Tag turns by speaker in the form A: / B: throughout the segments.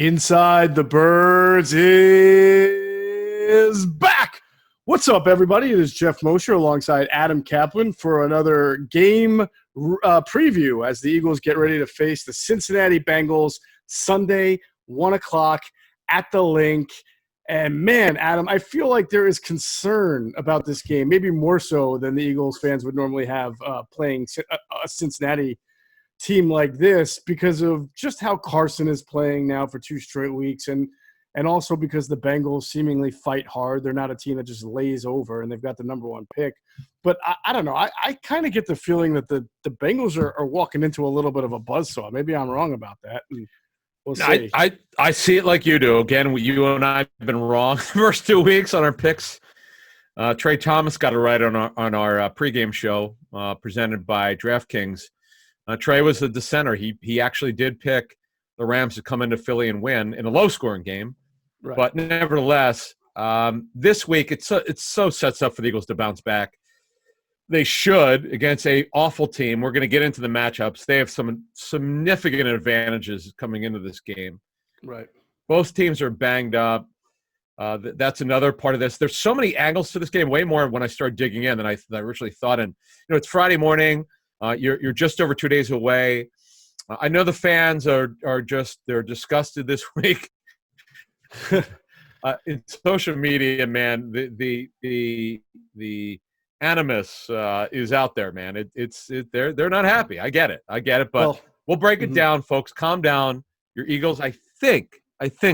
A: Inside the Birds is back. What's up, everybody? It is Geoff Mosher alongside Adam Caplan for another game preview as the Eagles get ready to face the Cincinnati Bengals Sunday, 1 o'clock at the Linc. And, man, Adam, I feel like there is concern about this game, maybe more so than the Eagles fans would normally have playing a Cincinnati team like this because of just how Carson is playing now for 2 straight weeks and also because the Bengals seemingly fight hard. They're not a team that just lays over, and they've got the number 1 pick. But I don't know. I kind of get the feeling that the Bengals are walking into a little bit of a buzzsaw. Maybe I'm wrong about that. And we'll see.
B: I see it like you do. Again, you and I have been wrong the first 2 weeks on our picks. Trey Thomas got it right on our pregame show presented by DraftKings. Trey was the dissenter. He actually did pick the Rams to come into Philly and win in a low-scoring game.
A: Right.
B: But nevertheless, this week it so sets up for the Eagles to bounce back. They should against a awful team. We're going to get into the matchups. They have some significant advantages coming into this game.
A: Right.
B: Both teams are banged up. That's another part of this. There's so many angles to this game, way more when I started digging in than I originally thought. And it's Friday morning. You're just over 2 days away. I know the fans are they're disgusted this week. In social media, man, the animus is out there, man. They're not happy. I get it, but we'll break it down, folks. Calm down. Your Eagles, I think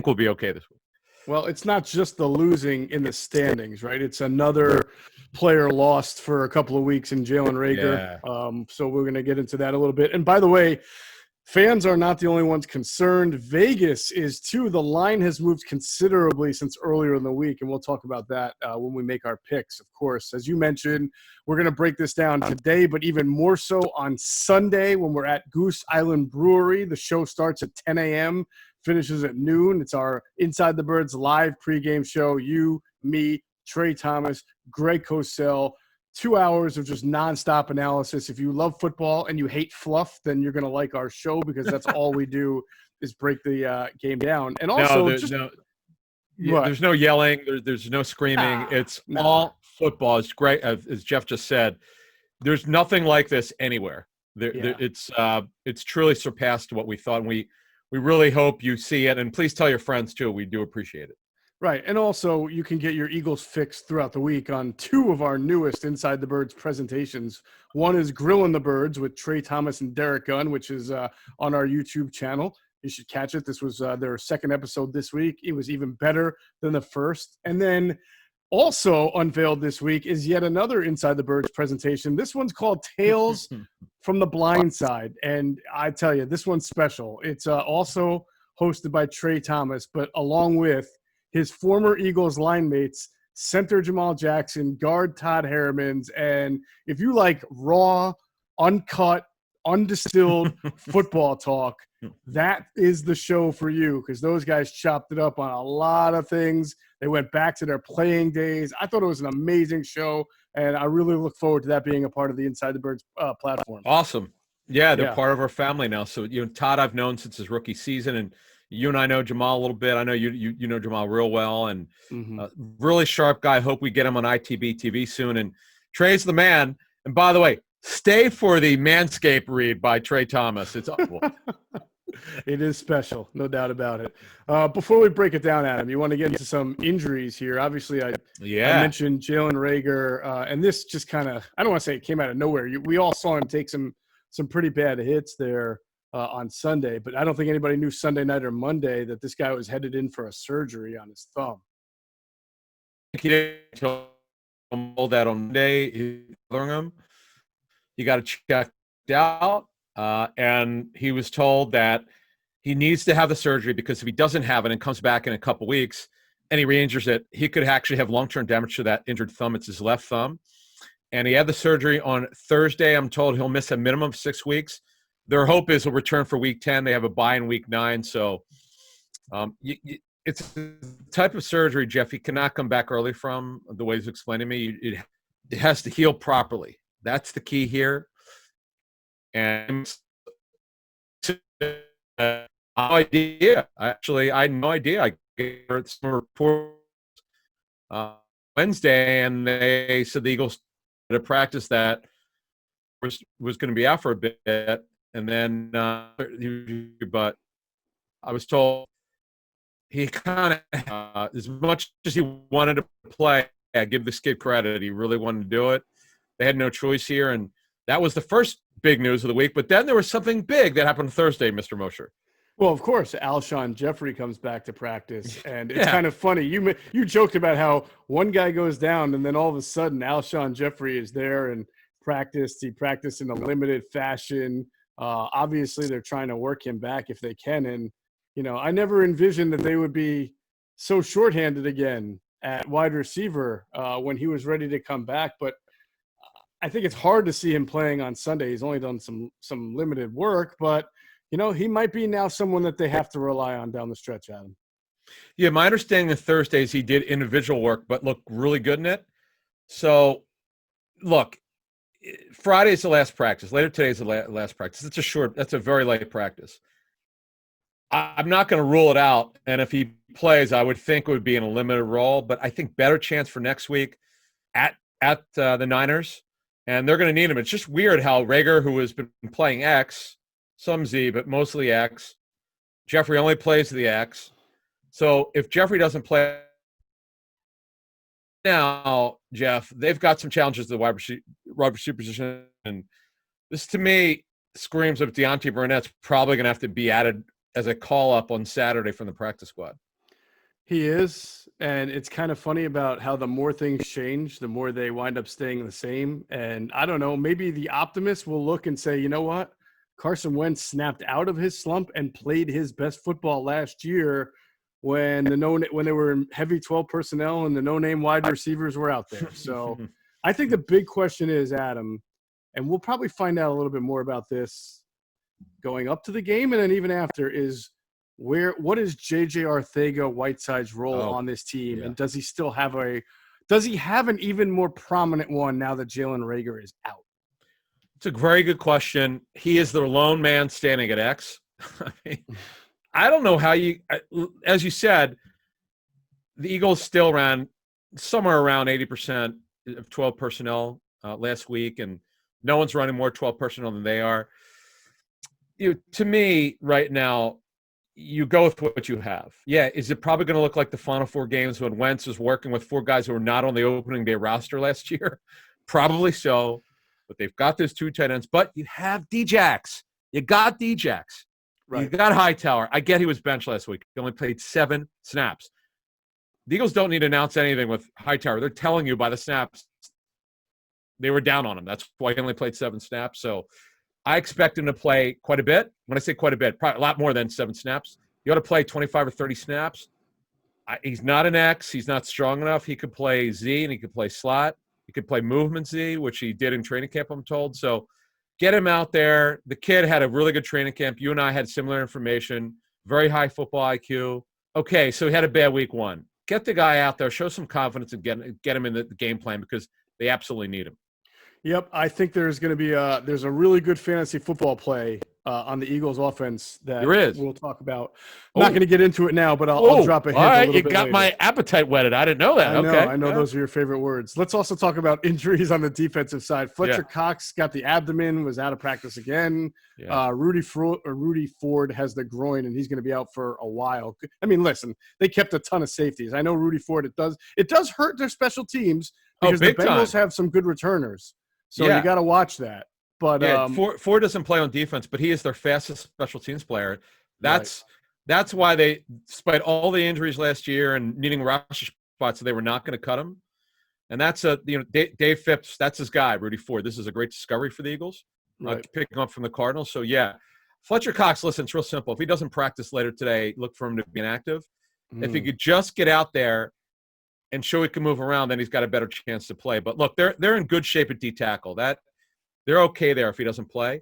B: will be okay this week.
A: Well, it's not just the losing in the standings, right? It's another player lost for a couple of weeks in Jalen Reagor.
B: Yeah.
A: So we're going to get into that a little bit. And by the way, fans are not the only ones concerned. Vegas is too. The line has moved considerably since earlier in the week, and we'll talk about that when we make our picks, of course. As you mentioned, we're going to break this down today, but even more so on Sunday when we're at Goose Island Brewery. The show starts at 10 a.m., finishes at noon. It's our Inside the Birds live pregame show. You, me, Trey Thomas, Greg Cosell. 2 hours of just nonstop analysis. If you love football and you hate fluff, then you're going to like our show because that's all we do is break the game down. And also,
B: there's no yelling. There's no screaming. It's all football. It's great. As Geoff just said, there's nothing like this anywhere. It's truly surpassed what we thought. And we really hope you see it. And please tell your friends, too. We do appreciate it.
A: Right. And also, you can get your Eagles fix throughout the week on 2 of our newest Inside the Birds presentations. One is Grillin' the Birds with Trey Thomas and Derek Gunn, which is on our YouTube channel. You should catch it. This was their second episode this week. It was even better than the first. And then also unveiled this week is yet another Inside the Birds presentation. This one's called Tales from the Blind Side. And I tell you, this one's special. It's also hosted by Trey Thomas, but along with his former Eagles line mates, center Jamal Jackson, guard Todd Harrimans. And if you like raw, uncut, undistilled football talk, that is the show for you because those guys chopped it up on a lot of things. They went back to their playing days. I thought it was an amazing show, and I really look forward to that being a part of the Inside the Birds platform.
B: Awesome. Yeah, they're part of our family now. So, Todd I've known since his rookie season, and you and I know Jamal a little bit. I know you know Jamal real well, and really sharp guy. Hope we get him on ITB TV soon. And Trey's the man. And by the way, stay for the Manscaped read by Trey Thomas. It's awful.
A: It is special, no doubt about it. Before we break it down, Adam, you want to get into some injuries here. Obviously, I mentioned Jalen Reagor, and this just kind of – I don't want to say it came out of nowhere. We all saw him take some pretty bad hits there on Sunday, but I don't think anybody knew Sunday night or Monday that this guy was headed in for a surgery on his thumb.
B: He didn't tell that on Monday. He got it checked out, and he was told that he needs to have the surgery because if he doesn't have it and comes back in a couple weeks and he re-injures it, he could actually have long-term damage to that injured thumb. It's his left thumb. And he had the surgery on Thursday. I'm told he'll miss a minimum of 6 weeks. Their hope is he'll return for week 10. They have a bye in week 9. So it's a type of surgery, Geoff, he cannot come back early from, the way he's explaining to me. It has to heal properly. That's the key here. And No idea. I had no idea. I gave her some report Wednesday, and they said the Eagles had a practice that was going to be out for a bit, and then but I was told he kind of as much as he wanted to play, I give this kid credit. He really wanted to do it. They had no choice here, and that was the first big news of the week. But then there was something big that happened Thursday, Mr. Mosher.
A: Well, of course, Alshon Jeffrey comes back to practice, and it's
B: Yeah.
A: kind of funny. You joked about how one guy goes down, and then all of a sudden, Alshon Jeffrey is there and practiced. He practiced in a limited fashion. Obviously, they're trying to work him back if they can, and I never envisioned that they would be so shorthanded again at wide receiver when he was ready to come back. But I think it's hard to see him playing on Sunday. He's only done some limited work, but he might be now someone that they have to rely on down the stretch, Adam.
B: Yeah, my understanding of Thursdays he did individual work, but looked really good in it. So, look, Friday's the last practice. Later today's the last practice. That's a very llight practice. I'm not going to rule it out, and if he plays, I would think it would be in a limited role. But I think better chance for next week at the Niners, and they're going to need him. It's just weird how Rager, who has been playing X, some Z, but mostly X, Jeffrey only plays the X. So if Jeffrey doesn't play now, Jeff, they've got some challenges to the wide receiver position, and this to me screams of Deontay Burnett's probably going to have to be added as a call-up on Saturday from the practice squad.
A: He is, and it's kind of funny about how the more things change, the more they wind up staying the same. And I don't know, maybe the optimist will look and say, you know what? Carson Wentz snapped out of his slump and played his best football last year when they were in heavy 12 personnel and the no-name wide receivers were out there. So I think the big question is, Adam, and we'll probably find out a little bit more about this going up to the game and then even after, is what is JJ Arcega-Whiteside's role on this team? Yeah. And does he have an even more prominent one now that Jalen Reagor is out?
B: It's a very good question. He is the lone man standing at X. I don't know how as you said, the Eagles still ran somewhere around 80% of 12 personnel last week, and no one's running more 12 personnel than they are. To me, right now, you go with what you have. Yeah, is it probably going to look like the final four games when Wentz was working with four guys who were not on the opening day roster last year? Probably so, but they've got those two tight ends. But you have Djax. You got Djax. Right. You got Hightower. I get he was benched last week. He only played 7 snaps. The Eagles don't need to announce anything with Hightower. They're telling you by the snaps they were down on him. That's why he only played 7 snaps. So I expect him to play quite a bit. When I say quite a bit, probably a lot more than 7 snaps. You ought to play 25 or 30 snaps. He's not an X. He's not strong enough. He could play Z and he could play slot. He could play movement Z, which he did in training camp, I'm told. So get him out there. The kid had a really good training camp. You and I had similar information. Very high football IQ. Okay, so he had a bad week 1. Get the guy out there. Show some confidence and get him in the game plan because they absolutely need him.
A: Yep, I think there's going to be there's a really good fantasy football play on the Eagles offense that we'll talk about. I'm not going to get into it now, but I'll drop a hint.
B: All right,
A: a little bit
B: got
A: later.
B: My appetite whetted. I didn't know that.
A: I know those are your favorite words. Let's also talk about injuries on the defensive side. Fletcher Cox got the abdomen, was out of practice again. Yeah. Rudy Ford has the groin, and he's going to be out for a while. I mean, listen, they kept a ton of safeties. I know Rudy Ford. It does hurt their special teams because the Bengals have some good returners. So you got to watch that. But
B: Ford doesn't play on defense, but he is their fastest special teams player. That's why they, despite all the injuries last year and needing roster spots, they were not going to cut him. And that's Dave Phipps. That's his guy, Rudy Ford. This is a great discovery for the Eagles, picking up from the Cardinals. So Fletcher Cox. Listen, it's real simple. If he doesn't practice later today, look for him to be inactive. If he could just get out there and show he can move around, then he's got a better chance to play. But look, they're in good shape at D tackle. They're okay there if he doesn't play.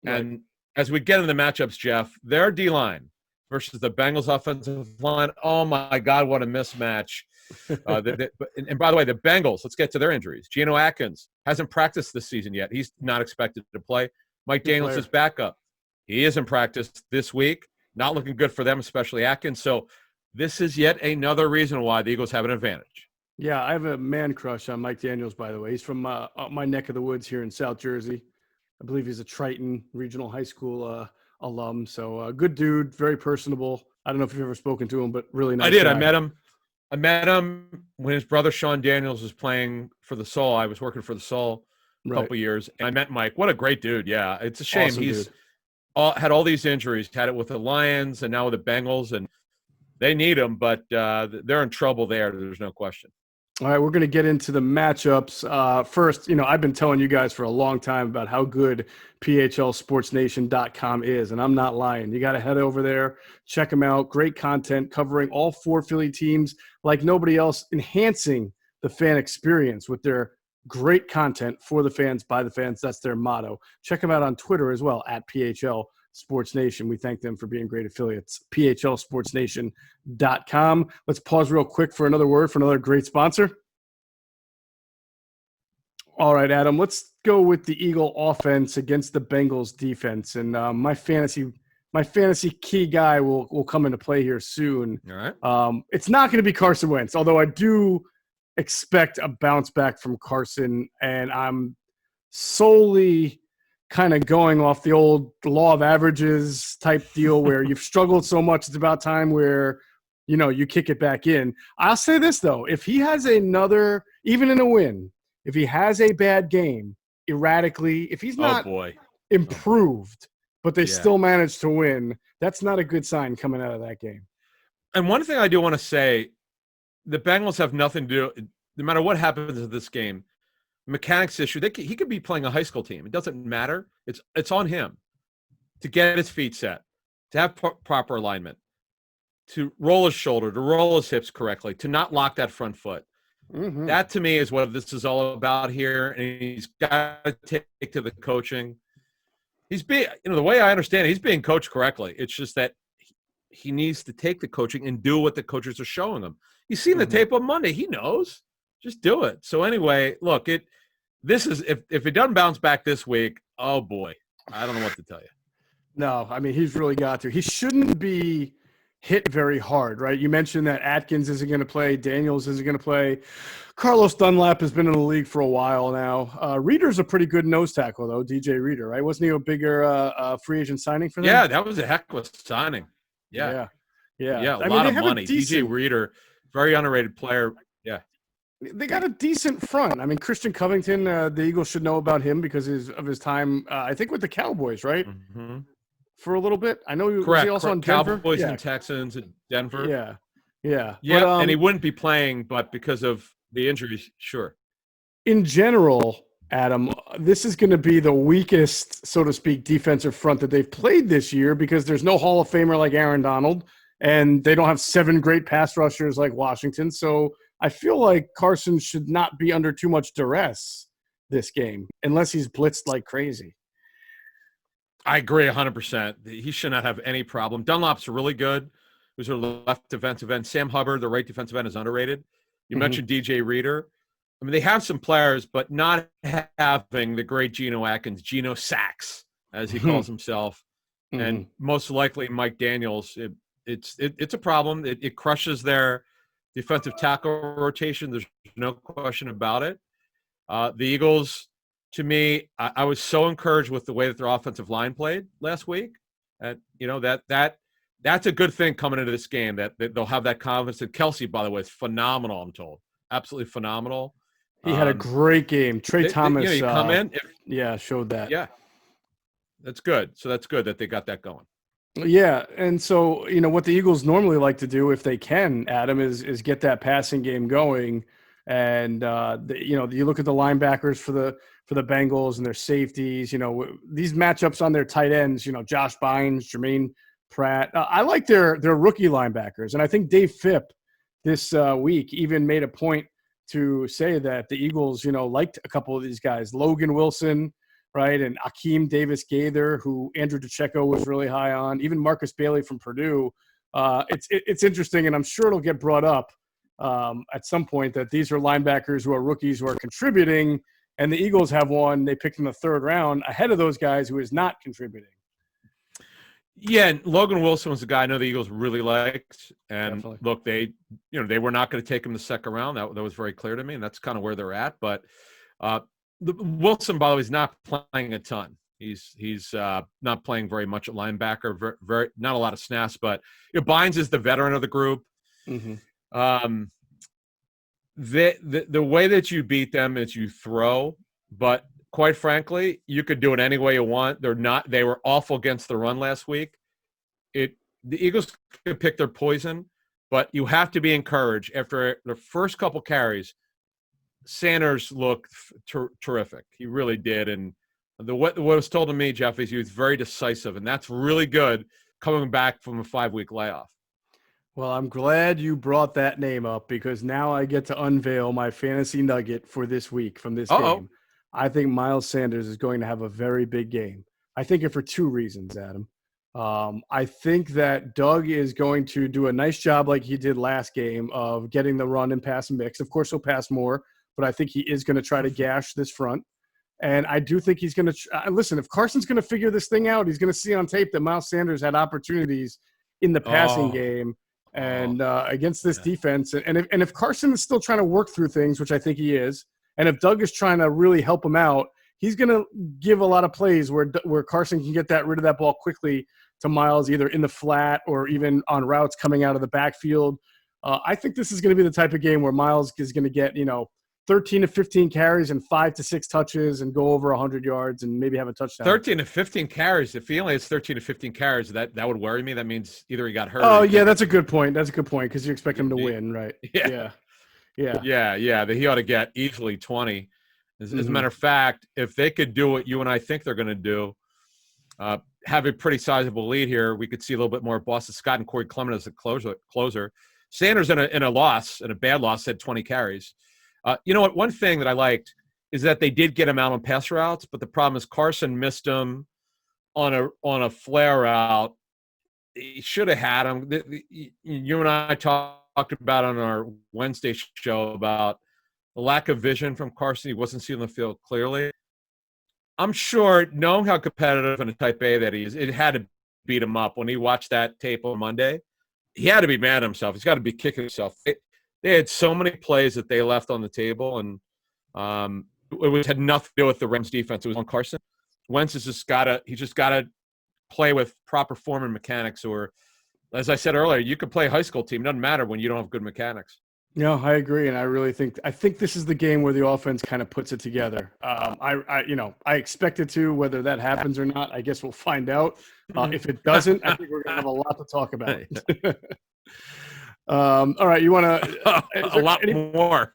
B: Right. And as we get into the matchups, Jeff, their D line versus the Bengals offensive line. Oh my God, what a mismatch! And by the way, the Bengals. Let's get to their injuries. Geno Atkins hasn't practiced this season yet. He's not expected to play. Mike Daniels is backup. He is in practice this week. not looking good for them, especially Atkins. So this is yet another reason why the Eagles have an advantage.
A: Yeah, I have a man crush on Mike Daniels, by the way. He's from my neck of the woods here in South Jersey. I believe he's a Triton Regional High School alum. So good dude, very personable. I don't know if you've ever spoken to him, but really nice
B: I did.
A: guy.
B: I met him when his brother Sean Daniels was playing for the Soul. I was working for the Soul a couple years, and I met Mike. What a great dude. Yeah, it's a shame.
A: Awesome
B: He's had all these injuries, had it with the Lions and now with the Bengals, and they need him, but they're in trouble there. There's no question.
A: All right, we're going to get into the matchups. First, I've been telling you guys for a long time about how good PHLSportsNation.com is, and I'm not lying. You got to head over there, check them out. Great content covering all 4 Philly teams like nobody else, enhancing the fan experience with their great content for the fans, by the fans. That's their motto. Check them out on Twitter as well, at PHL Sports Nation. We thank them for being great affiliates. PHLSportsNation.com. Let's pause real quick for another word for another great sponsor. All right, Adam, let's go with the Eagle offense against the Bengals defense. And my fantasy key guy will come into play here soon.
B: All right.
A: It's not going to be Carson Wentz, although I do expect a bounce back from Carson, and I'm solely kind of going off the old law of averages type deal where you've struggled so much, it's about time where, you kick it back in. I'll say this, though. If he has another, even in a win, if he has a bad game erratically, if he's not improved, but they still manage to win, that's not a good sign coming out of that game.
B: And one thing I do want to say, the Bengals have nothing to do, no matter what happens in this game, mechanics issue. He could be playing a high school team. It doesn't matter. It's on him to get his feet set, to have proper alignment, to roll his shoulder, to roll his hips correctly, to not lock that front foot. Mm-hmm. That to me is what this is all about here. And he's got to take to the coaching. He's being, the way I understand it, he's being coached correctly. It's just that he needs to take the coaching and do what the coaches are showing him. He's seen the tape on Monday. He knows. Just do it. So anyway, look, this is if it doesn't bounce back this week, oh boy, I don't know what to tell you.
A: No, I mean, he's really got to. He shouldn't be hit very hard, right? You mentioned that Atkins isn't going to play, Daniels isn't going to play. Carlos Dunlap has been in the league for a while now. Reeder's a pretty good nose tackle, though, DJ Reeder, right? Wasn't he a bigger free agent signing for them?
B: Yeah, that was a heck of a signing. Yeah, a lot of money. DJ Reeder, very underrated player. Yeah.
A: They got a decent front. I mean, Christian Covington, the Eagles should know about him because of his time, I think, with the Cowboys, right?
B: Mm-hmm.
A: For a little bit. I know he
B: was
A: also on Denver.
B: Cowboys and Texans and Denver.
A: Yeah.
B: But, and he wouldn't be playing, but because of the injuries, sure.
A: In general, Adam, this is going to be the weakest, so to speak, defensive front that they've played this year because there's no Hall of Famer like Aaron Donald, and they don't have 7 great pass rushers like Washington. So I feel like Carson should not be under too much duress this game unless he's blitzed like crazy.
B: I agree 100%. He should not have any problem. Dunlap's really good. Who's their left defensive end? Sam Hubbard, the right defensive end, is underrated. You mentioned DJ Reeder. I mean, they have some players, but not having the great Geno Atkins, Geno Sacks, as he calls himself, and most likely Mike Daniels. It's a problem. It crushes their defensive tackle rotation. There's no question about it. The Eagles, to me, I was so encouraged with the way that their offensive line played last week. And that's a good thing coming into this game, that they'll have that confidence. And Kelsey, by the way, is phenomenal, I'm told. Absolutely phenomenal.
A: He had a great game. Trey Thomas
B: he come in.
A: Showed that.
B: Yeah. That's good. So that's good that they got that going.
A: Yeah, and so, what the Eagles normally like to do if they can, Adam, is get that passing game going. And, you look at the linebackers for the Bengals and their safeties, these matchups on their tight ends, Josh Bynes, Jermaine Pratt. I like their rookie linebackers. And I think Dave Phipp this week even made a point to say that the Eagles, liked a couple of these guys, Logan Wilson, right, and Akeem Davis-Gaither, who Andrew DeCecco was really high on, even Marcus Bailey from Purdue. It's interesting, and I'm sure it'll get brought up at some point that these are linebackers who are rookies who are contributing, and the Eagles have one they picked in the 3rd round ahead of those guys who is not contributing.
B: Yeah, and Logan Wilson was the guy I know the Eagles really liked. And
A: Definitely.
B: look, they were not going to take him the second round. That was very clear to me, and that's kind of where they're at. But Wilson, by the way, is not playing a ton. He's not playing very much at linebacker. Very not a lot of snaps. But Bynes is the veteran of the group.
A: Mm-hmm.
B: The way that you beat them is you throw, but quite frankly, you could do it any way you want. They were awful against the run last week. The Eagles could pick their poison, but you have to be encouraged. After the first couple carries, Sanders looked terrific. He really did. And what was told to me, Jeff, is he was very decisive, and that's really good coming back from a 5-week layoff.
A: Well, I'm glad you brought that name up because now I get to unveil my fantasy nugget for this week from this game. I think Miles Sanders is going to have a very big game. I think it for two reasons, Adam. I think that Doug is going to do a nice job like he did last game of getting the run and pass mix. Of course, he'll pass more, but I think he is going to try to gash this front. And I do think he's going to listen, if Carson's going to figure this thing out, he's going to see on tape that Miles Sanders had opportunities in the passing game and against this defense. And if Carson is still trying to work through things, which I think he is, and if Doug is trying to really help him out, he's going to give a lot of plays where Carson can get rid of that ball quickly to Miles, either in the flat or even on routes coming out of the backfield. I think this is going to be the type of game where Miles is going to get, 13 to 15 carries and 5 to 6 touches and go over 100 yards and maybe have a touchdown.
B: 13 to 15 carries. If he only has 13 to 15 carries, that would worry me. That means either he got hurt.
A: Oh, yeah, that's a good point. That's a good point because you expect him to win, right?
B: Yeah. That he ought to get easily 20. As a matter of fact, if they could do what you and I think they're going to do, have a pretty sizable lead here, we could see a little bit more of Boston Scott and Corey Clement as a closer. Sanders in a bad loss had 20 carries. You know what? One thing that I liked is that they did get him out on pass routes, but the problem is Carson missed him on a flare route. He should have had him. You and I talked about on our Wednesday show about the lack of vision from Carson. He wasn't seeing the field clearly. I'm sure, knowing how competitive and a type A that he is, it had to beat him up when he watched that tape on Monday. He had to be mad at himself. He's got to be kicking himself. They had so many plays that they left on the table, and it had nothing to do with the Rams defense. It was on Carson. Wentz has just got to play with proper form and mechanics, or, as I said earlier, you could play a high school team. It doesn't matter when you don't have good mechanics.
A: No, I agree, and I think this is the game where the offense kind of puts it together. I expect it to. Whether that happens or not, I guess we'll find out. If it doesn't, I think we're going to have a lot to talk about. All right, you want to
B: a lot more?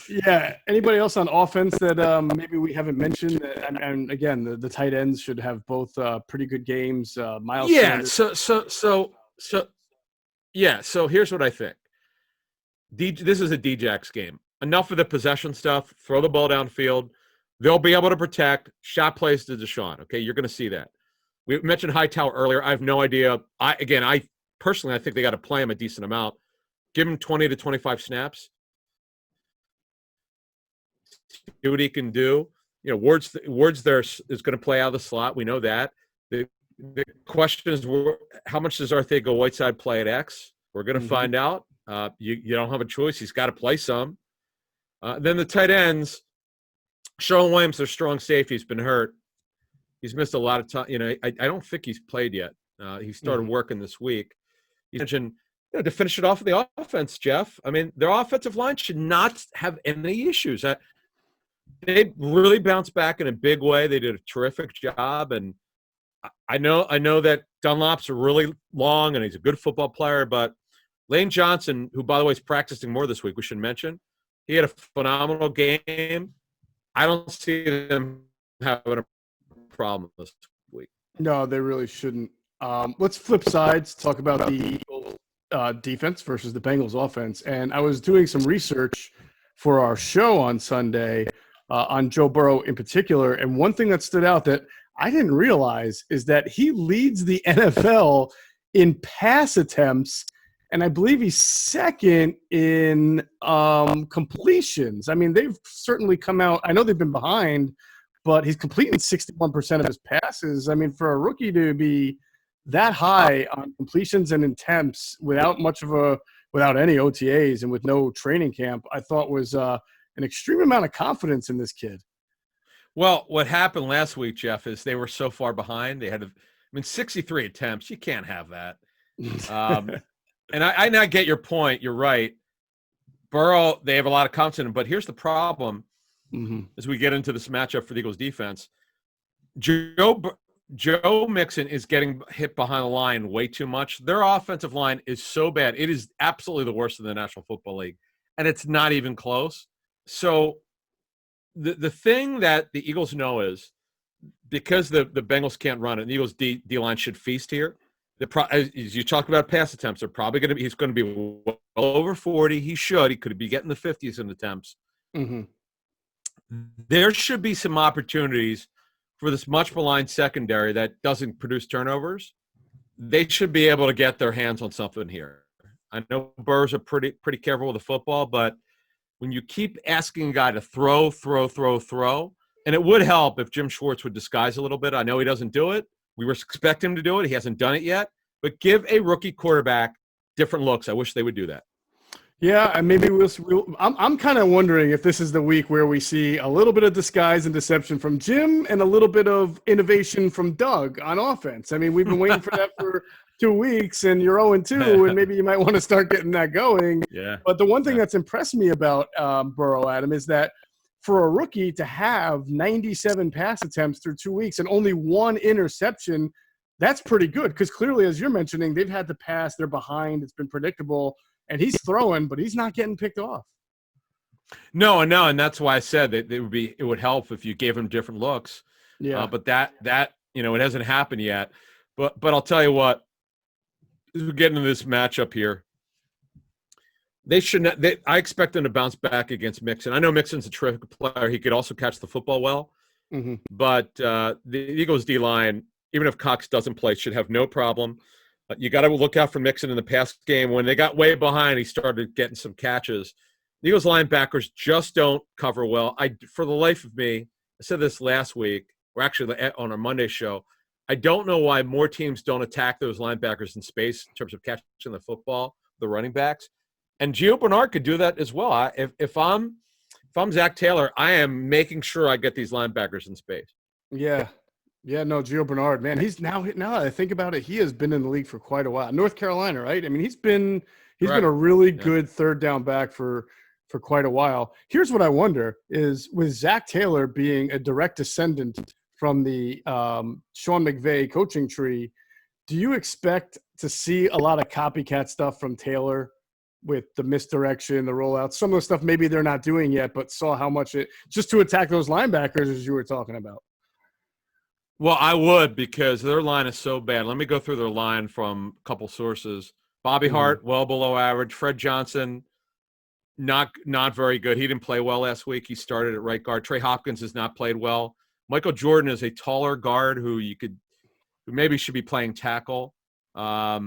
A: Yeah. Anybody else on offense that maybe we haven't mentioned? And again, the tight ends should have both pretty good games. Miles.
B: Yeah.
A: Sanders.
B: So here's what I think. This is a Djax game. Enough of the possession stuff. Throw the ball downfield. They'll be able to protect. Shot plays to Deshaun. Okay, you're going to see that. We mentioned Hightower earlier. I have no idea. I personally, I think they got to play him a decent amount. Give him 20 to 25 snaps. See what he can do. Ward's there is going to play out of the slot. We know that. The question is, how much does Arcega-Whiteside play at X? We're going to find out. You don't have a choice. He's got to play some. Then the tight ends, Sherwin Williams, their strong safety, has been hurt. He's missed a lot of time. I don't think he's played yet. He started working this week. You mentioned, to finish it off with the offense, Jeff. I mean, their offensive line should not have any issues. They really bounced back in a big way. They did a terrific job, and I know that Dunlop's really long and he's a good football player, but Lane Johnson, who, by the way, is practicing more this week, we should mention, he had a phenomenal game. I don't see them having a problem this week.
A: No, they really shouldn't. Let's flip sides, talk about the Eagles defense versus the Bengals offense. And I was doing some research for our show on Sunday on Joe Burrow in particular. And one thing that stood out that I didn't realize is that he leads the NFL in pass attempts, and I believe he's second in completions. I mean, they've certainly come out. I know they've been behind, but he's completing 61% of his passes. I mean, for a rookie to be that high on completions and attempts without any OTAs and with no training camp, I thought was an extreme amount of confidence in this kid.
B: Well, what happened last week, Geoff, is they were so far behind. They had, 63 attempts. You can't have that. And I now get your point. You're right. Burrow, they have a lot of confidence, but here's the problem as we get into this matchup for the Eagles defense. Joe Mixon is getting hit behind the line way too much. Their offensive line is so bad. It is absolutely the worst in the National Football League, and it's not even close. So the thing that the Eagles know is because the Bengals can't run it, and the Eagles D-line should feast here. As you talk about pass attempts, they're probably going to be – he's going to be well over 40. He should. He could be getting the 50s in attempts. There should be some opportunities for this much maligned secondary that doesn't produce turnovers. They should be able to get their hands on something here. I know Burrs are pretty careful with the football, but when you keep asking a guy to throw, and it would help if Jim Schwartz would disguise a little bit. I know he doesn't do it. We expect him to do it. He hasn't done it yet. But give a rookie quarterback different looks. I wish they would do that.
A: Yeah, and maybe I'm kind of wondering if this is the week where we see a little bit of disguise and deception from Jim and a little bit of innovation from Doug on offense. I mean, we've been waiting for that for 2 weeks, and you're 0-2, and maybe you might want to start getting that going.
B: Yeah.
A: But the one thing that's impressed me about Burrow, Adam, is that for a rookie to have 97 pass attempts through 2 weeks and only 1 interception, that's pretty good because clearly, as you're mentioning, they've had to pass. They're behind. It's been predictable. And he's throwing, but he's not getting picked off.
B: No, and that's why I said that it would help if you gave him different looks.
A: Yeah.
B: But that it hasn't happened yet. But I'll tell you what, as we get into this matchup here, I expect them to bounce back against Mixon. I know Mixon's a terrific player. He could also catch the football well. But the Eagles D-line, even if Cox doesn't play, should have no problem. You got to look out for Mixon in the past game. When they got way behind, he started getting some catches. The Eagles linebackers just don't cover well. For the life of me, I said this last week, or actually on our Monday show, I don't know why more teams don't attack those linebackers in space in terms of catching the football, the running backs. And Gio Bernard could do that as well. If I'm Zach Taylor, I am making sure I get these linebackers in space.
A: Yeah. Yeah, no, Gio Bernard, man, he's now that I think about it, he has been in the league for quite a while. North Carolina, right? I mean, he's been a really good third down back for quite a while. Here's what I wonder is with Zach Taylor being a direct descendant from the Sean McVay coaching tree, do you expect to see a lot of copycat stuff from Taylor with the misdirection, the rollouts, some of the stuff maybe they're not doing yet, but saw how much just to attack those linebackers as you were talking about?
B: Well, I would because their line is so bad. Let me go through their line from a couple sources. Bobby Hart, well below average. Fred Johnson, not very good. He didn't play well last week. He started at right guard. Trey Hopkins has not played well. Michael Jordan is a taller guard who maybe should be playing tackle. Not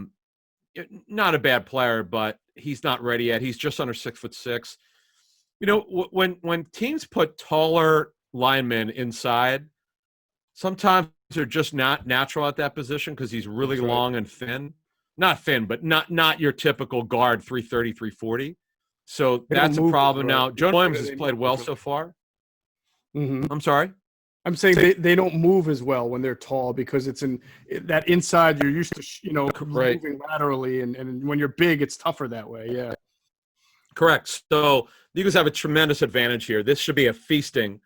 B: a bad player, but he's not ready yet. He's just under 6'6". When teams put taller linemen inside, sometimes they're just not natural at that position because he's really long and thin. Not thin, but not your typical guard, 330, 340. So that's a problem. Now, Joe Williams has played well so far. I'm sorry?
A: I'm saying they don't move as well when they're tall because it's in that inside you're used to, moving laterally. And when you're big, it's tougher that way. Yeah.
B: Correct. So the Eagles have a tremendous advantage here. This should be a feasting.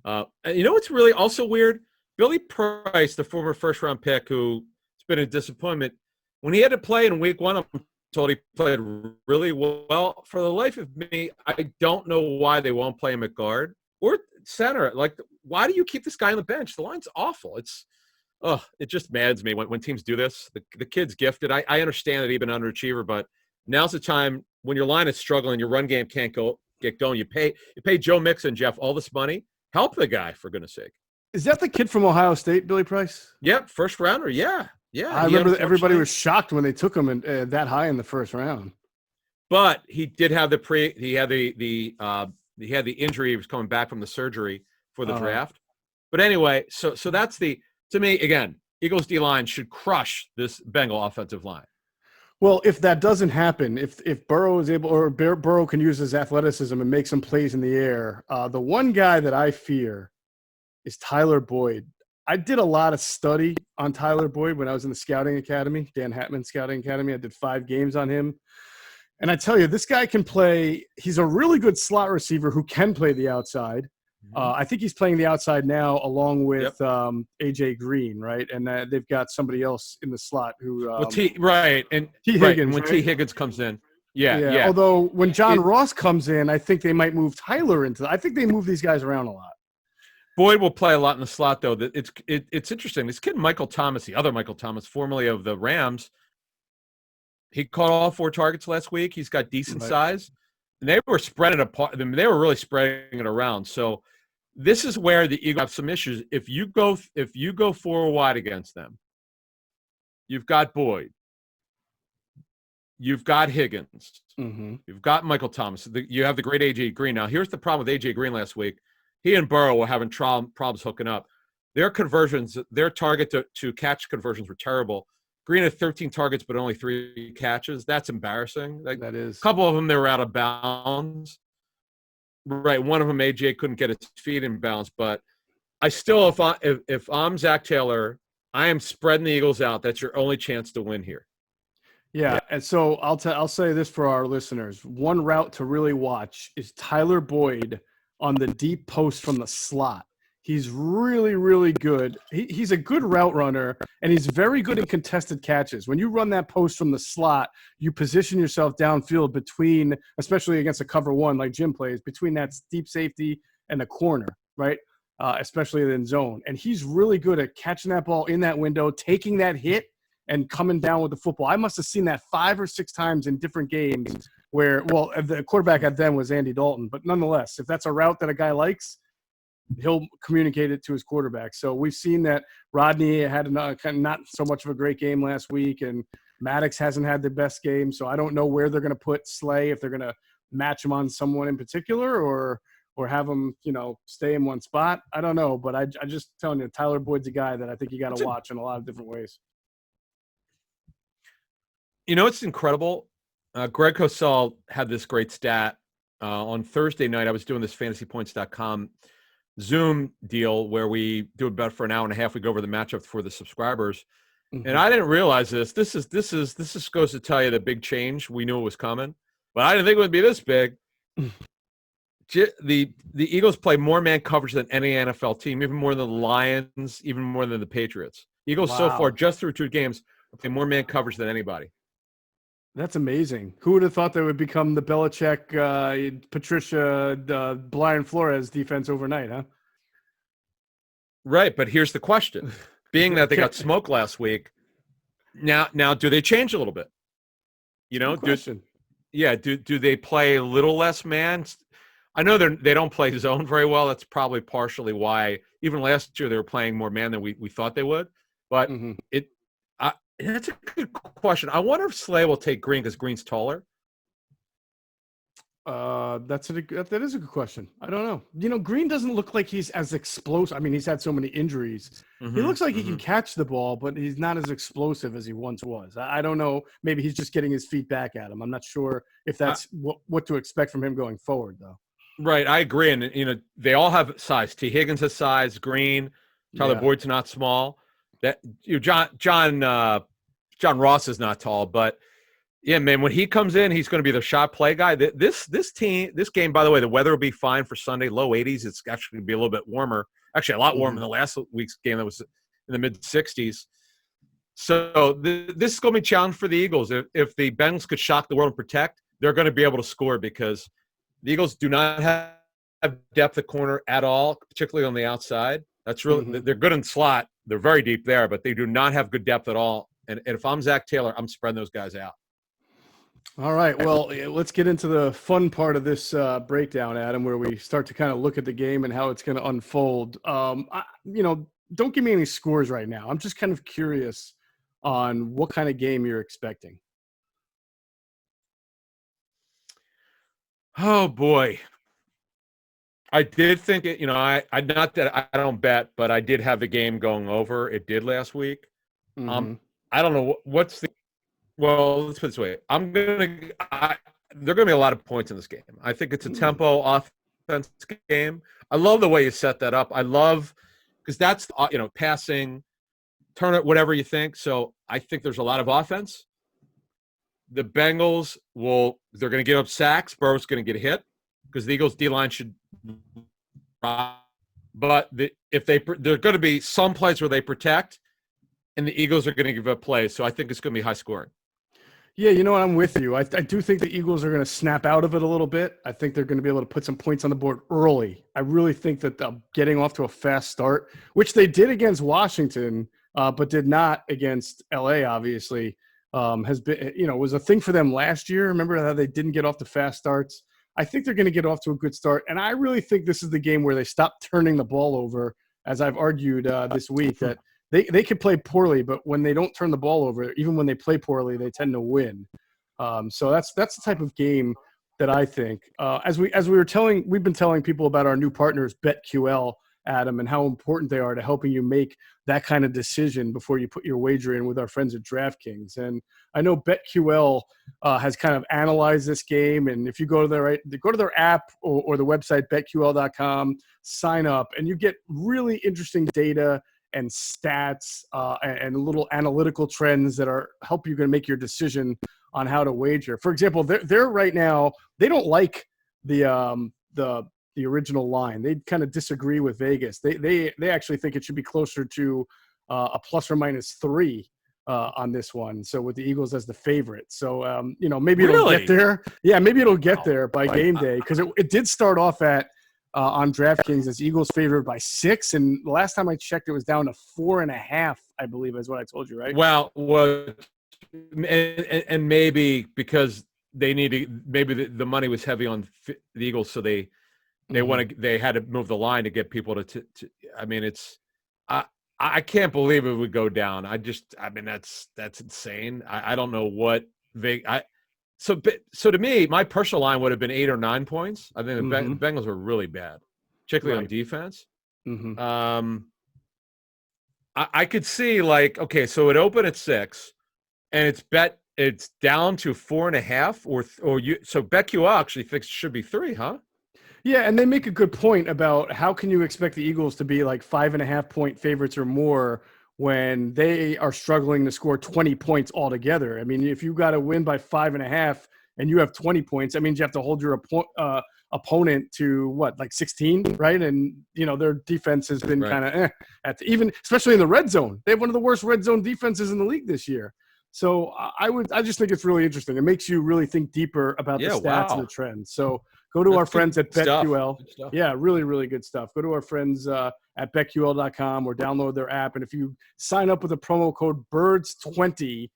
B: And you know what's really also weird? Billy Price, the former first-round pick who's been a disappointment, when he had to play in week 1, I'm told he played really well. For the life of me, I don't know why they won't play him at guard or center. Like, why do you keep this guy on the bench? The line's awful. It just maddens me when teams do this. The kid's gifted. I understand that he's been an underachiever, but now's the time when your line is struggling, your run game can't get going. You pay Joe Mixon, Geoff, all this money. Help the guy, for goodness sake.
A: Is that the kid from Ohio State, Billy Price?
B: Yep, first rounder. Yeah.
A: I remember that everybody was shocked when they took him that high in the first round.
B: But he did have he had the injury. He was coming back from the surgery for the draft. But anyway, so that's to me, again, Eagles D-line should crush this Bengal offensive line.
A: Well, if that doesn't happen, if Burrow is able, or Burrow can use his athleticism and make some plays in the air, the one guy that I fear is Tyler Boyd. I did a lot of study on Tyler Boyd when I was in the scouting academy, Dan Hatman Scouting Academy. I did 5 games on him. And I tell you, this guy can play. He's a really good slot receiver who can play the outside. I think he's playing the outside now along with AJ Green, right? And they've got somebody else in the slot who
B: T Higgins, when T Higgins comes in. Yeah.
A: Although when John Ross comes in, I think they might move Tyler into. I think they move these guys around a lot.
B: Boyd will play a lot in the slot, though. It's interesting. This kid, Michael Thomas, the other Michael Thomas, formerly of the Rams, he caught all 4 targets last week. He's got decent size. And they were spreading apart. They were really spreading it around. So this is where the Eagles have some issues. If you go 4 wide against them, you've got Boyd. You've got Higgins. You've got Michael Thomas. You have the great AJ Green. Now, here's the problem with AJ Green last week. He and Burrow were having problems hooking up. Their conversions, their target to catch conversions were terrible. Green had 13 targets, but only 3 catches. That's embarrassing.
A: That is.
B: A couple of them, they were out of bounds. Right. One of them, AJ couldn't get his feet in bounds. But I still, if I'm Zach Taylor, I am spreading the Eagles out. That's your only chance to win here.
A: Yeah. And so I'll say this for our listeners. One route to really watch is Tyler Boyd on the deep post from the slot. He's really, really good. He's a good route runner, and he's very good in contested catches. When you run that post from the slot, you position yourself downfield between, especially against a cover 1 like Jim plays, between that deep safety and the corner, right? Especially in zone. And he's really good at catching that ball in that window, taking that hit, and coming down with the football. I must have seen that 5 or 6 times in different games where, well, the quarterback at then was Andy Dalton. But nonetheless, if that's a route that a guy likes, he'll communicate it to his quarterback. So we've seen that Rodney had kind of not so much of a great game last week, and Maddox hasn't had the best game. So I don't know where they're going to put Slay, if they're going to match him on someone in particular or have him, stay in one spot. I don't know, but I just telling you, Tyler Boyd's a guy that I think you got to watch in a lot of different ways.
B: It's incredible. Greg Cosell had this great stat on Thursday night. I was doing this fantasypoints.com Zoom deal where we do it about for an hour and a half. We go over the matchup for the subscribers. And I didn't realize this. This goes to tell you the big change. We knew it was coming, but I didn't think it would be this big. The Eagles play more man coverage than any NFL team, even more than the Lions, even more than the Patriots. Eagles so far, just through 2 games, play more man coverage than anybody.
A: That's amazing. Who would have thought they would become the Belichick, Patricia, Brian Flores defense overnight, huh?
B: Right, but here's the question. Being that they got smoked last week, now do they change a little bit?
A: Good question.
B: Do they play a little less man? I know they don't play zone very well. That's probably partially why even last year they were playing more man than we thought they would. But that's a good question. I wonder if Slay will take Green because Green's taller.
A: That is a good question. I don't know. Green doesn't look like he's as explosive. I mean, he's had so many injuries. He looks like he can catch the ball, but he's not as explosive as he once was. I don't know. Maybe he's just getting his feet back at him. I'm not sure if that's what to expect from him going forward, though.
B: Right, I agree. And they all have size. T. Higgins has size. Green, Tyler Boyd's not small. That John Ross is not tall, but yeah, man, when he comes in, he's going to be the shot play guy. This game, by the way, the weather will be fine for Sunday, low 80s. It's actually going to be a little bit warmer, actually a lot warmer than the last week's game that was in the mid 60s. So this is going to be a challenge for the Eagles. If the Bengals could shock the world and protect, they're going to be able to score because the Eagles do not have depth at corner at all, particularly on the outside. That's really they're good in slot. They're very deep there, but they do not have good depth at all. And if I'm Zach Taylor, I'm spreading those guys out.
A: All right. Well, let's get into the fun part of this breakdown, Adam, where we start to kind of look at the game and how it's going to unfold. Don't give me any scores right now. I'm just kind of curious on what kind of game you're expecting.
B: Oh boy. I did think it, I not that I don't bet, but I did have the game going over. It did last week.
A: Mm-hmm.
B: I don't know what's the. Well, let's put it this way. There are going to be a lot of points in this game. I think it's a tempo offense game. I love the way you set that up. I love because that's passing, turn it, whatever you think. So I think there's a lot of offense. The Bengals they're going to give up sacks. Burrow's going to get hit because the Eagles D-line should. But there are going to be some plays where they protect, and the Eagles are going to give up plays. So I think it's going to be high scoring.
A: Yeah, you know what? I'm with you. I do think the Eagles are going to snap out of it a little bit. I think they're going to be able to put some points on the board early. I really think that getting off to a fast start, which they did against Washington, but did not against LA, obviously, has been, was a thing for them last year. Remember how they didn't get off to fast starts? I think they're going to get off to a good start. And I really think this is the game where they stop turning the ball over, as I've argued this week, that they can play poorly, but when they don't turn the ball over, even when they play poorly, they tend to win. So that's the type of game that I think. We've been telling people about our new partners, BetQL, Adam, and how important they are to helping you make that kind of decision before you put your wager in with our friends at DraftKings. And I know BetQL has kind of analyzed this game, and if you go to their app or the website betql.com, sign up, and you get really interesting data and stats and little analytical trends that are help you to make your decision on how to wager. For example, they're right now, they don't like the original line. They kind of disagree with Vegas. They actually think it should be closer to a plus or minus 3 on this one. So with the Eagles as the favorite. So maybe it'll get there. Yeah, maybe it'll get there by game day, because it did start off at on DraftKings as Eagles favored by 6, and the last time I checked, it was down to 4.5. I believe is what I told you, right?
B: Well, and maybe because they needed, maybe the money was heavy on the Eagles, so they had to move the line to get people to I mean, it's I can't believe it would go down. That's insane. I don't know what So to me, my personal line would have been 8 or 9 points. I think the Bengals were really bad, particularly on defense. Mm-hmm. I could see so it opened at 6, and it's down to 4.5, so BetQL actually thinks it should be 3, huh?
A: Yeah, and they make a good point about how can you expect the Eagles to be like 5.5 point favorites or more when they are struggling to score 20 points altogether. I mean, if you got to win by 5.5 and you have 20 points, that means you have to hold your opponent to 16, right? And their defense has been kind of even especially in the red zone. They have one of the worst red zone defenses in the league this year. So I just think it's really interesting. It makes you really think deeper about the stats and the trends. So go to our friends at BetQL. Yeah, really, really good stuff. Go to our friends at BetQL.com or download their app. And if you sign up with the promo code BIRDS20,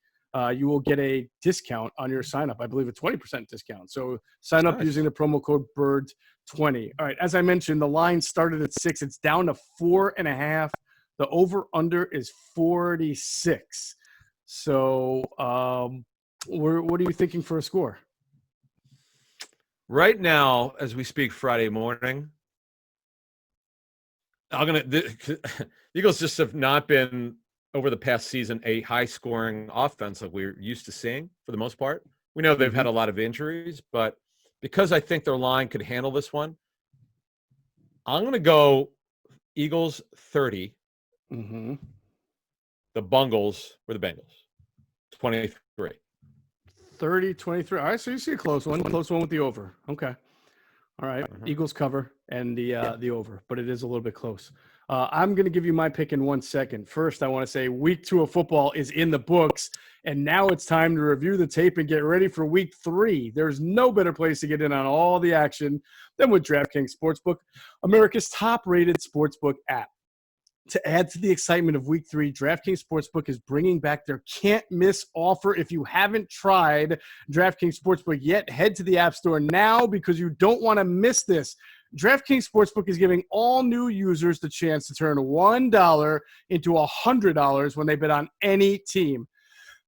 A: you will get a discount on your sign up. I believe a 20% discount. So sign up using the promo code BIRDS20. All right, as I mentioned, the line started at 6. It's down to 4.5. The over-under is 46. So what are you thinking for a score?
B: Right now, as we speak Friday morning, the Eagles just have not been, over the past season, a high-scoring offense like we're used to seeing for the most part. We know they've had a lot of injuries, but because I think their line could handle this one, I'm going to go Eagles 30. Mm-hmm. The Bengals were the Bengals, 23.
A: 30-23. All right, so you see a close one with the over. Okay. All right. Eagles cover and the over, but it is a little bit close. I'm going to give you my pick in 1 second. First, I want to say week 2 of football is in the books, and now it's time to review the tape and get ready for week 3. There's no better place to get in on all the action than with DraftKings Sportsbook, America's top-rated sportsbook app. To add to the excitement of week 3, DraftKings Sportsbook is bringing back their can't-miss offer. If you haven't tried DraftKings Sportsbook yet, head to the App Store now because you don't want to miss this. DraftKings Sportsbook is giving all new users the chance to turn $1 into $100 when they bet on any team.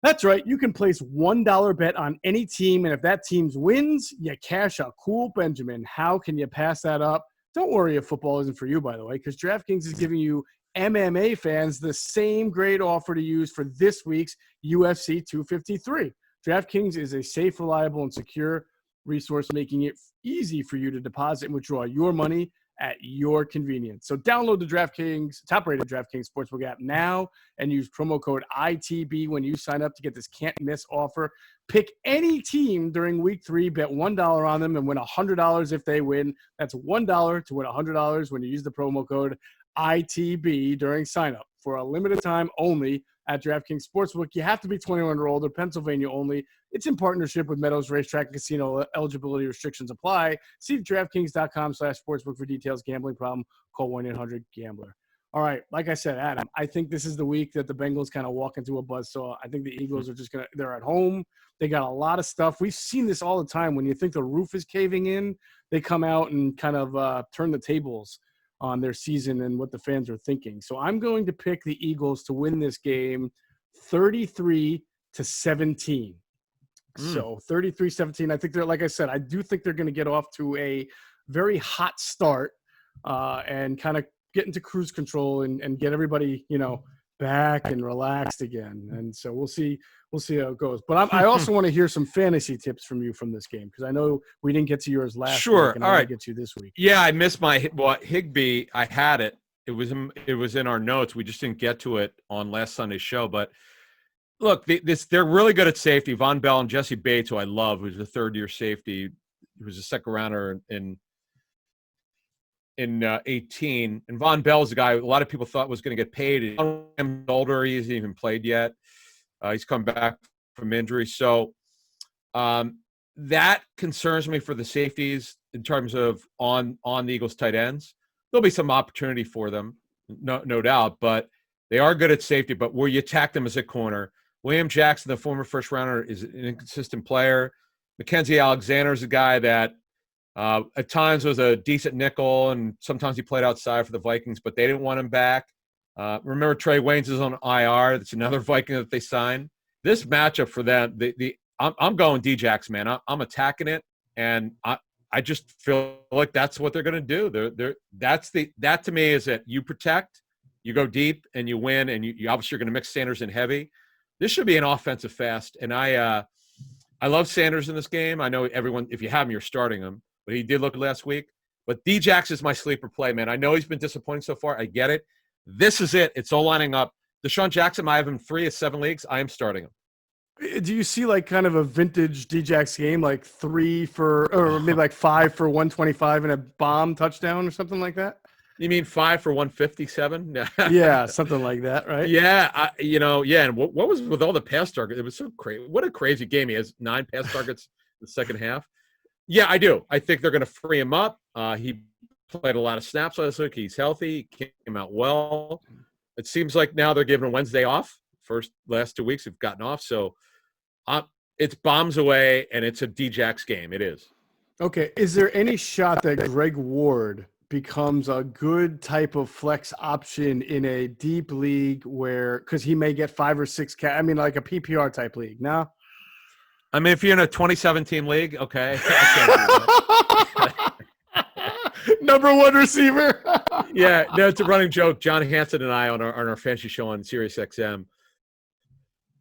A: That's right. You can place $1 bet on any team, and if that team wins, you cash a cool Benjamin. How can you pass that up? Don't worry if football isn't for you, by the way, because DraftKings is giving you MMA fans the same great offer to use for this week's UFC 253. DraftKings is a safe, reliable, and secure resource, making it easy for you to deposit and withdraw your money at your convenience. So download the DraftKings, top-rated DraftKings Sportsbook app now and use promo code ITB when you sign up to get this can't-miss offer. Pick any team during Week 3, bet $1 on them, and win $100 if they win. That's $1 to win $100 when you use the promo code ITB during sign-up for a limited time only at DraftKings Sportsbook. You have to be 21 or older, Pennsylvania only. It's in partnership with Meadows Racetrack and Casino. Eligibility restrictions apply. See DraftKings.com/sportsbook for details. Gambling problem, call 1-800-GAMBLER. All right, like I said, Adam, I think this is the week that the Bengals kind of walk into a buzzsaw. I think the Eagles are just they're at home. They got a lot of stuff. We've seen this all the time. When you think the roof is caving in, they come out and kind of turn the tables on their season and what the fans are thinking. So I'm going to pick the Eagles to win this game 33-17. So 33-17. I think they're, like I said, I do think they're going to get off to a very hot start and kind of get into cruise control and get everybody, back and relaxed again. And so we'll see how it goes. But I also want to hear some fantasy tips from you from this game, because I know we didn't get to yours last week. And I want to get you this week.
B: Yeah, I missed my Higbee. I had it. It was in our notes. We just didn't get to it on last Sunday's show. But look, they're really good at safety. Von Bell and Jesse Bates, who I love, who's a third-year safety, he was a second rounder in 18, and Von Bell is a guy a lot of people thought was going to get paid. He's older. He hasn't even played yet. He's come back from injury. So that concerns me for the safeties in terms of on the Eagles tight ends. There'll be some opportunity for them, no doubt, but they are good at safety. But where you attack them as a corner, William Jackson, the former first rounder, is an inconsistent player. Mackenzie Alexander is a guy that at times was a decent nickel, and sometimes he played outside for the Vikings, but they didn't want him back. Remember, Trey Waynes is on IR. That's another Viking that they signed. This matchup for them, I'm going D-Jax, man. I'm attacking it, and I just feel like that's what they're going to do. That to me is that you protect, you go deep, and you win, and you obviously are going to mix Sanders in heavy. This should be an offensive fest, and I love Sanders in this game. I know everyone, if you have him, you're starting him. But he did look last week. But D-Jax is my sleeper play, man. I know he's been disappointing so far. I get it. This is it. It's all lining up. Deshaun Jackson, I have him 3 of 7 leagues. I am starting him.
A: Do you see like kind of a vintage D-Jax game, like 3 for, or maybe like 5 for 125 and a bomb touchdown or something like that?
B: You mean 5 for 157?
A: Yeah, something like that, right?
B: Yeah, And what was with all the pass targets? It was so crazy. What a crazy game. He has 9 pass targets in the second half. Yeah, I do. I think they're going to free him up. He played a lot of snaps last week. He's healthy. He came out well. It seems like now they're giving him Wednesday off. Last 2 weeks have gotten off. So it's bombs away, and it's a D-Jax game. It is.
A: Okay. Is there any shot that Greg Ward becomes a good type of flex option in a deep league because he may get 5 or 6 like a PPR type league? No?
B: I mean, if you're in a 2017 league, okay.
A: Number 1 receiver.
B: Yeah, no, it's a running joke. John Hanson and I on our fantasy show on Sirius XM,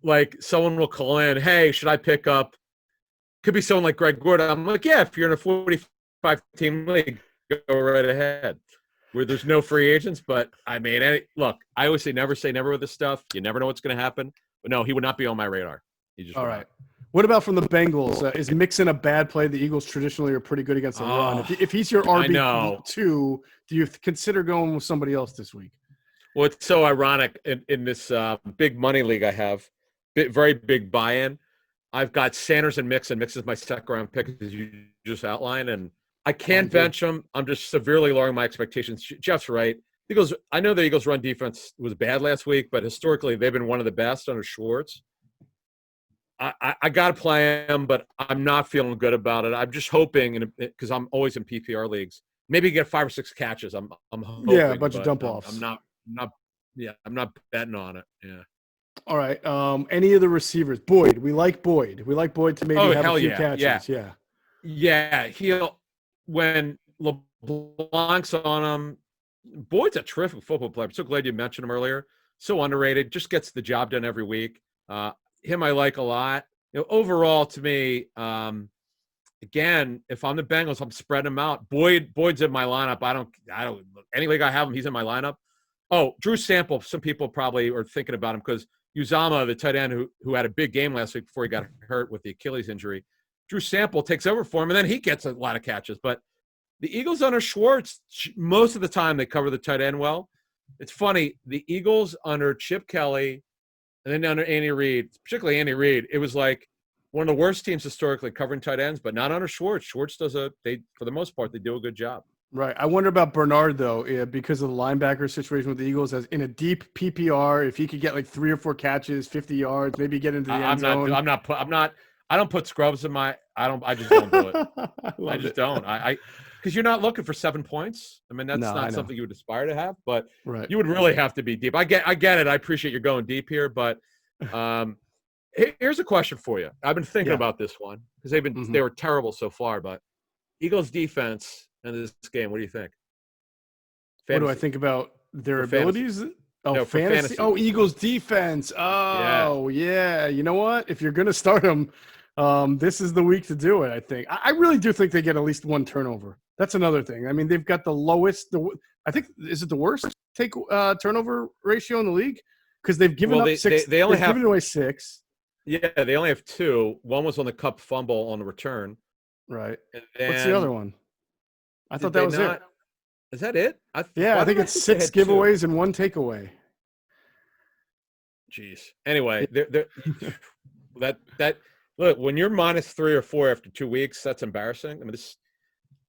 B: like someone will call in, hey, should I pick up? Could be someone like Greg Gordon. I'm like, yeah, if you're in a 45-team league, go right ahead. Where there's no free agents, but I mean, look, I always say never with this stuff. You never know what's going to happen. But no, he would not be on my radar. He just
A: all right. What about from the Bengals? Is Mixon a bad play? The Eagles traditionally are pretty good against the run. If he's your RB2, do you consider going with somebody else this week?
B: Well, it's so ironic in this big money league I have, very big buy-in. I've got Sanders and Mixon. Mixon's my second-round pick, as you just outlined, and I can't bench him. I'm just severely lowering my expectations. Jeff's right. Eagles. I know the Eagles' run defense was bad last week, but historically they've been one of the best under Schwartz. I got to play him, but I'm not feeling good about it. I'm just hoping, because I'm always in PPR leagues, maybe get 5 or 6 catches. I'm hoping.
A: Yeah, a bunch of dump offs.
B: I'm not betting on it. Yeah.
A: All right. Any of the receivers? Boyd. We like Boyd. We like Boyd to maybe have a few catches. Yeah.
B: Yeah. When LeBlanc's on him, Boyd's a terrific football player. I'm so glad you mentioned him earlier. So underrated. Just gets the job done every week. Him I like a lot. Overall to me, again, if I'm the Bengals, I'm spreading them out. Boyd's in my lineup. I don't. Any league I have him, he's in my lineup. Oh, Drew Sample. Some people probably are thinking about him because Uzama, the tight end who had a big game last week before he got hurt with the Achilles injury. Drew Sample takes over for him, and then he gets a lot of catches. But the Eagles under Schwartz, most of the time they cover the tight end well. It's funny, the Eagles under Chip Kelly and then under Andy Reid, particularly Andy Reid, it was like one of the worst teams historically covering tight ends, but not under Schwartz. Schwartz does for the most part, they do a good job.
A: Right. I wonder about Bernard, though, because of the linebacker situation with the Eagles, as in a deep PPR, if he could get like 3 or 4 catches, 50 yards, maybe get into the end zone.
B: I don't put scrubs in my – I just don't do it. I just don't. Because you're not looking for 7 points. I mean, that's not something you would aspire to have, but you would really have to be deep. I get it. I appreciate you're going deep here, but here's a question for you. I've been thinking about this one because they were terrible so far, but Eagles defense in this game, what do you think?
A: Fantasy. What do I think about their abilities?
B: Fantasy.
A: Oh,
B: no,
A: fantasy. Oh, Eagles defense. Oh, yeah. You know what? If you're going to start them, this is the week to do it, I think. I really do think they get at least 1 turnover. That's another thing. I mean, they've got the lowest I think, is it the worst turnover ratio in the league? Because they've given up 6. They only have given away 6.
B: Yeah, they only have 2. One was on the Cup fumble on the return.
A: Right. What's the other one? I thought that was it.
B: Is that it?
A: I think it's 6 giveaways and 1 takeaway.
B: Jeez. Anyway, that look, when you're -3 or 4 after 2 weeks, that's embarrassing. I mean,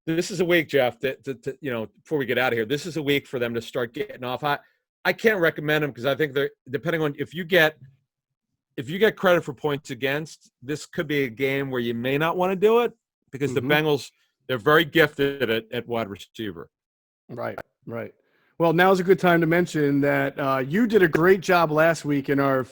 B: this is a week, Geoff, that before we get out of here, this is a week for them to start getting off. I can't recommend them because I think they're depending on if you get credit for points against, this could be a game where you may not want to do it because the Bengals, they're very gifted at wide receiver.
A: Right. Well, now's a good time to mention that you did a great job last week in our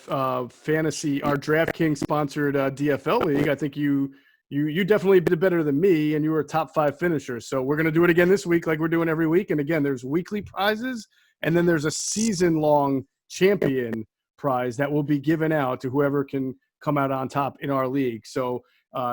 A: fantasy, our DraftKings sponsored DFL league. I think you definitely did better than me, and you were a top 5 finisher. So we're going to do it again this week like we're doing every week. And again, there's weekly prizes, and then there's a season-long champion prize that will be given out to whoever can come out on top in our league. So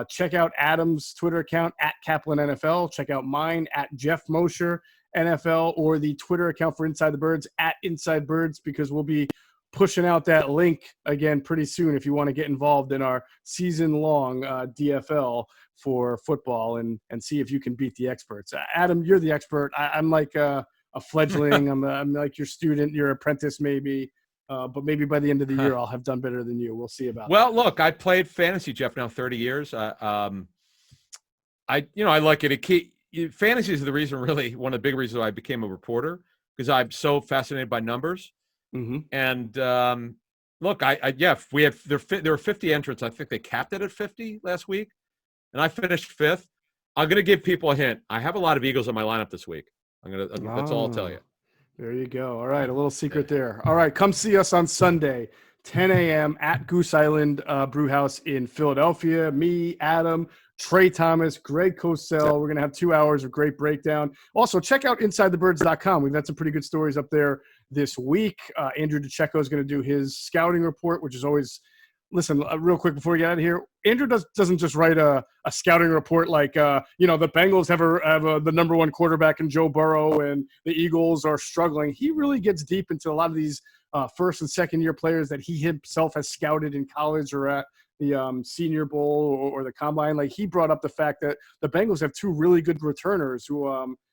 A: check out Adam's Twitter account at Caplan NFL. Check out mine at Geoff Mosher NFL, or the Twitter account for Inside the Birds at Inside Birds, because we'll be pushing out that link again pretty soon if you want to get involved in our season-long DFL for football and see if you can beat the experts. Adam, you're the expert. I'm like a fledgling. I'm like your student, your apprentice maybe. But maybe by the end of the year, I'll have done better than you. We'll see about that.
B: Well, look, I played fantasy, Geoff, now 30 years. I like it. Fantasy is the reason, really, one of the big reasons why I became a reporter, because I'm so fascinated by numbers. And look, there were 50 entrants. I think they capped it at 50 last week, and I finished 5th. I'm going to give people a hint. I have a lot of Eagles in my lineup this week. That's all I'll tell you.
A: There you go. All right, a little secret there. All right, come see us on Sunday, 10 a.m. at Goose Island Brewhouse in Philadelphia. Me, Adam, Trey Thomas, Greg Cosell. We're going to have 2 hours of great breakdown. Also, check out InsideTheBirds.com. We've had some pretty good stories up there this week. Andrew DeCecco is going to do his scouting report, which is always – listen, real quick before we get out of here, Andrew doesn't just write a scouting report like, the Bengals have the number 1 quarterback in Joe Burrow and the Eagles are struggling. He really gets deep into a lot of these first and second year players that he himself has scouted in college or at the Senior Bowl or the Combine. Like, he brought up the fact that the Bengals have 2 really good returners who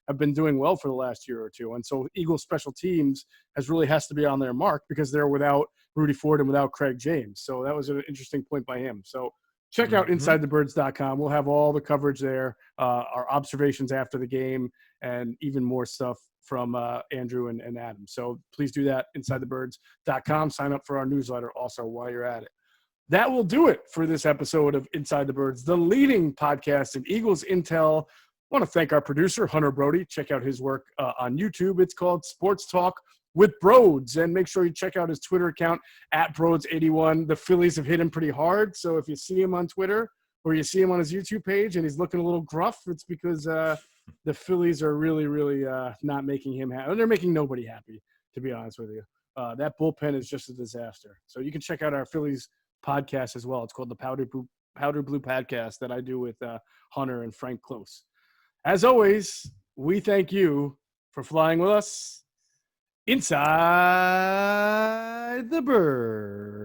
A: have been doing well for the last year or 2. And so Eagles special teams has to be on their mark because they're without Rudy Ford and without Craig James. So that was an interesting point by him. So check out InsideTheBirds.com. We'll have all the coverage there, our observations after the game, and even more stuff from Andrew and Adam. So please do that, InsideTheBirds.com. Sign up for our newsletter also while you're at it. That will do it for this episode of Inside the Birds, the leading podcast in Eagles Intel. I want to thank our producer, Hunter Brody. Check out his work on YouTube. It's called Sports Talk with Broads. And make sure you check out his Twitter account at Broads81. The Phillies have hit him pretty hard. So if you see him on Twitter or you see him on his YouTube page and he's looking a little gruff, it's because the Phillies are really, really not making him happy. They're making nobody happy, to be honest with you. That bullpen is just a disaster. So you can check out our Phillies podcast as well. It's called the Powder Blue Podcast that I do with Hunter and Frank Close. As always, we thank you for flying with us inside the bird.